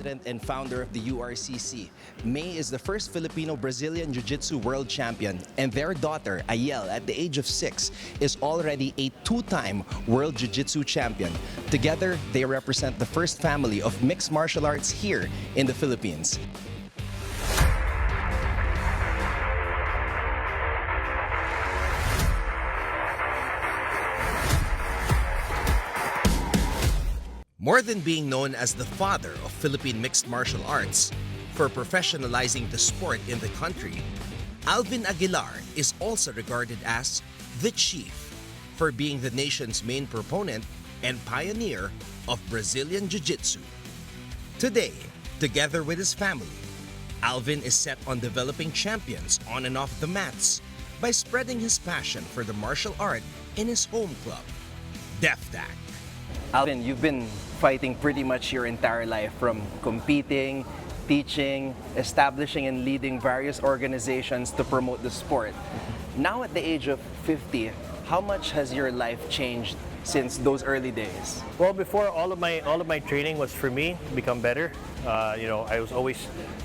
president and founder of the URCC. May is the first Filipino Brazilian Jiu-Jitsu world champion, and their daughter, Ayel, at the age of 6, is already a 2-time world Jiu-Jitsu champion. Together, they represent the first family of mixed martial arts here in the Philippines. More than being known as the father of Philippine mixed martial arts, for professionalizing the sport in the country, Alvin Aguilar is also regarded as the chief for being the nation's main proponent and pioneer of Brazilian Jiu-Jitsu. Today, together with his family, Alvin is set on developing champions on and off the mats by spreading his passion for the martial art in his home club, DefTac. Alvin, you've been fighting pretty much your entire life, from competing, teaching, establishing and leading various organizations to promote the sport. Now at the age of 50, how much has your life changed since those early days? Well, before all of my training was for me to become better. I was always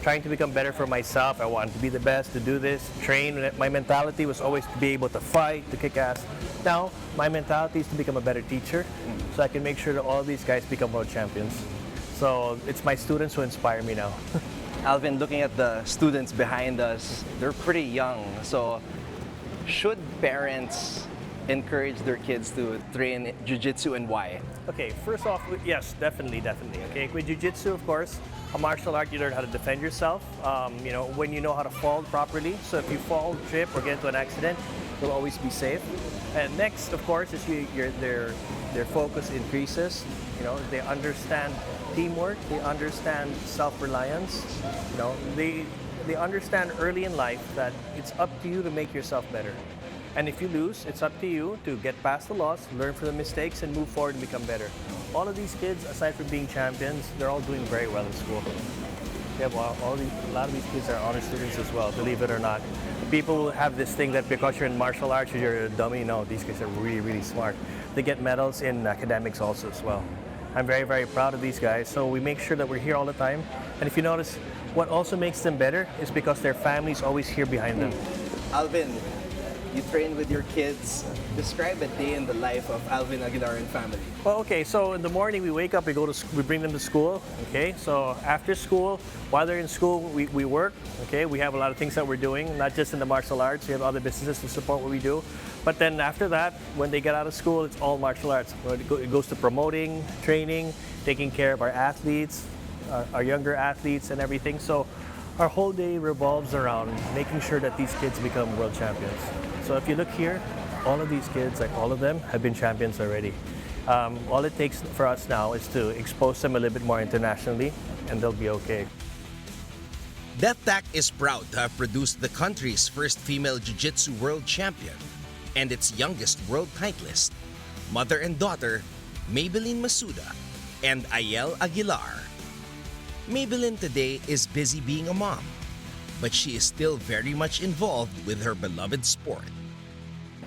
trying to become better for myself. I wanted to be the best, to do this, train. My mentality was always to be able to fight, to kick ass. Now, my mentality is to become a better teacher, so I can make sure that all these guys become world champions. So it's my students who inspire me now. Alvin, looking at the students behind us, they're pretty young. So should parents encourage their kids to train jiu-jitsu, and why? Okay, first off, yes, definitely. Okay, with jiu-jitsu, of course, a martial art, you learn how to defend yourself. When you know how to fall properly. So if you fall, trip, or get into an accident, you'll always be safe. And next, of course, is their focus increases. They understand teamwork. They understand self-reliance. They understand early in life that it's up to you to make yourself better. And if you lose, it's up to you to get past the loss, learn from the mistakes, and move forward and become better. All of these kids, aside from being champions, they're all doing very well in school. A lot of these kids are honor students as well, believe it or not. People have this thing that because you're in martial arts, you're a dummy. No, these kids are really, really smart. They get medals in academics also as well. I'm very, very proud of these guys. So we make sure that we're here all the time. And if you notice, what also makes them better is because their family's always here behind them. Alvin, you train with your kids. Describe a day in the life of Alvin Aguilar and family. Well, okay, so in the morning we wake up, we bring them to school. Okay, so after school, while they're in school, we work. Okay, we have a lot of things that we're doing, not just in the martial arts. We have other businesses to support what we do. But then after that, when they get out of school, it's all martial arts. It goes to promoting, training, taking care of our athletes, our younger athletes, and everything. So our whole day revolves around making sure that these kids become world champions. So if you look here, all of these kids, like all of them, have been champions already. All it takes for us now is to expose them a little bit more internationally, and they'll be okay. DefTac is proud to have produced the country's first female jiu-jitsu world champion and its youngest world titleist, mother and daughter, Maybelline Masuda and Ayel Aguilar. Maybelline today is busy being a mom, but she is still very much involved with her beloved sport.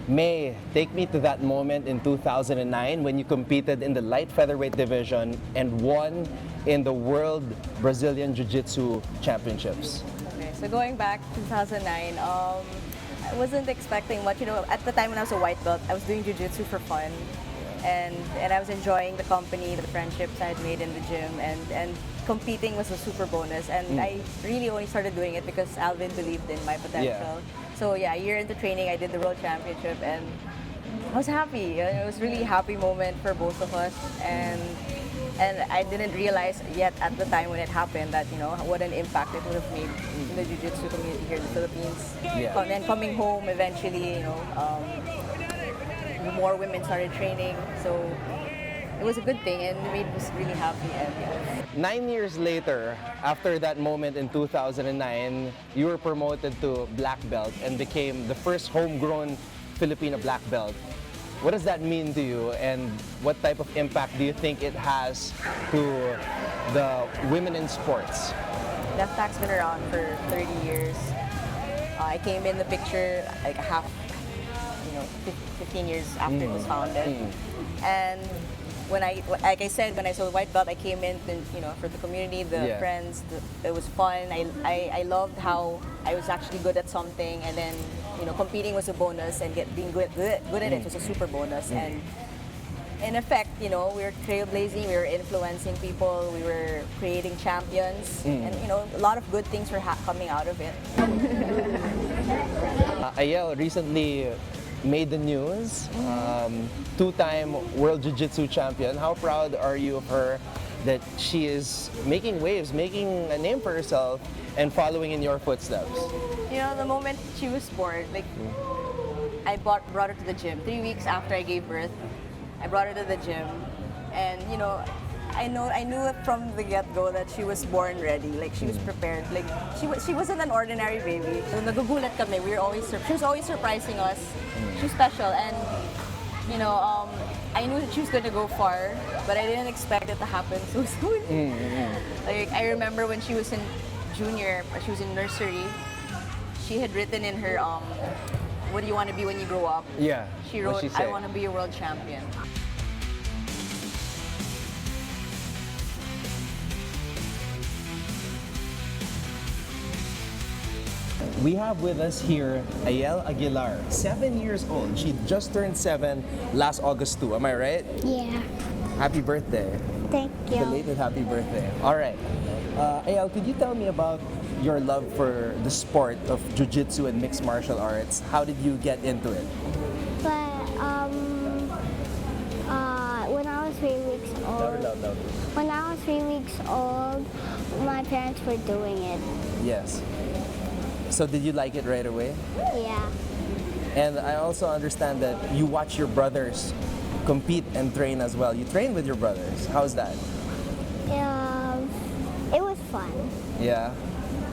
May, take me to that moment in 2009 when you competed in the light featherweight division and won in the World Brazilian Jiu-Jitsu Championships. Okay, so going back to 2009, I wasn't expecting much. At the time when I was a white belt, I was doing jiu-jitsu for fun, and I was enjoying the company, the friendships I had made in the gym, and competing was a super bonus. And I really only started doing it because Alvin believed in my potential. Yeah. So yeah, a year into training, I did the World Championship, and I was happy. It was really a happy moment for both of us, and I didn't realize yet at the time when it happened that what an impact it would have made in the jiu-jitsu community here in the Philippines. Yeah. And then coming home eventually, more women started training, so it was a good thing and it made us really happy. And 9 years later, after that moment in 2009, you were promoted to black belt and became the first homegrown Filipino black belt. What does that mean to you, and what type of impact do you think it has to the women in sports? DefTac's been around for 30 years. I came in the picture like 15 years after it was founded. And like I said, when I saw the white belt, I came in, for the community, the Yeah. friends. It was fun. I loved how I was actually good at something, and then, competing was a bonus, and being good at it was a super bonus. And in effect, we were trailblazing, we were influencing people, we were creating champions, and a lot of good things were coming out of it. Ayel recently made the news, two-time World Jiu-Jitsu champion. How proud are you of her that she is making waves, making a name for herself, and following in your footsteps? The moment she was born, I brought her to the gym. 3 weeks after I gave birth, I brought her to the gym, and I knew it from the get-go that she was born ready. Like, she was prepared. Like, she wasn't an ordinary baby. So nagugulat kami. She was always surprising us. She was special, and I knew that she was going to go far, but I didn't expect it to happen so soon. Like, I remember when she was in junior, or she was in nursery, she had written in her what do you want to be when you grow up? Yeah. She What'd wrote, she say? I want to be a world champion. We have with us here Ayel Aguilar, 7 years old. She just turned 7 last August 2. Am I right? Yeah, Happy birthday. thank you. Belated happy birthday. All right. Ayel, could you tell me about your love for the sport of jiu-jitsu and mixed martial arts? How did you get into it? But when I was 3 weeks old, my parents were doing it. Yes. So did you like it right away? Yeah, And I also understand that you watch your brothers compete and train as well. You train with your brothers. How's that? it was fun. Yeah.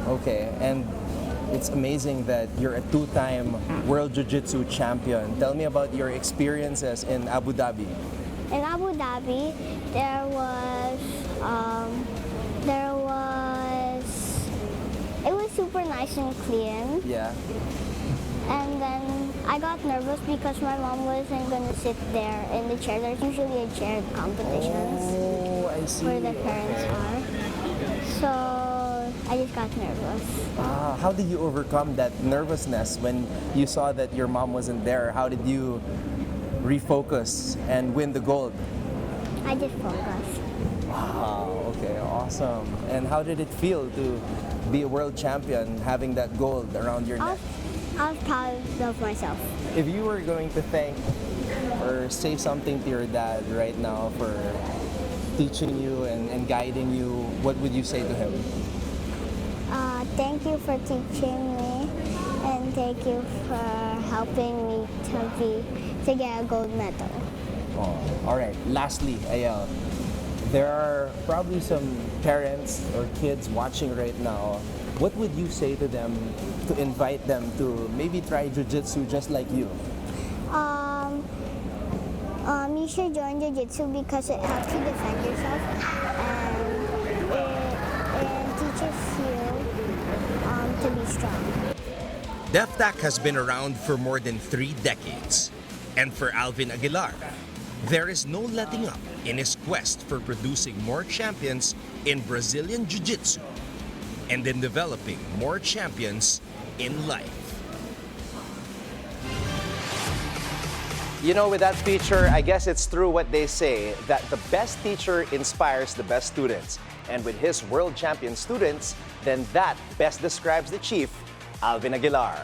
Okay. And it's amazing that you're a two-time World Jiu-Jitsu champion. Tell me about your experiences in Abu Dhabi. In Abu Dhabi, it was super nice and clean. Yeah. And then I got nervous because my mom wasn't going to sit there in the chair. There's usually a chair at competitions Oh, I see. where the parents are. So I just got nervous. How did you overcome that nervousness when you saw that your mom wasn't there? How did you refocus and win the gold? I just focused. Wow, okay, awesome. And how did it feel to be a world champion having that gold around your neck? I was proud of myself. If you were going to thank or say something to your dad right now for teaching you and guiding you, what would you say to him? Thank you for teaching me, and thank you for helping me to get a gold medal. Oh, all right. Lastly, Ayel, there are probably some parents or kids watching right now. What would you say to them to invite them to maybe try jiu-jitsu just like you? You should join jiu-jitsu because it helps you defend yourself, and it teaches you to be strong. DefTac has been around for more than 3 decades. And for Alvin Aguilar, there is no letting up in his quest for producing more champions in Brazilian Jiu-Jitsu and in developing more champions in life. You know, with that feature, I guess it's true what they say, that the best teacher inspires the best students. And with his world champion students, then that best describes the Chief, Alvin Aguilar.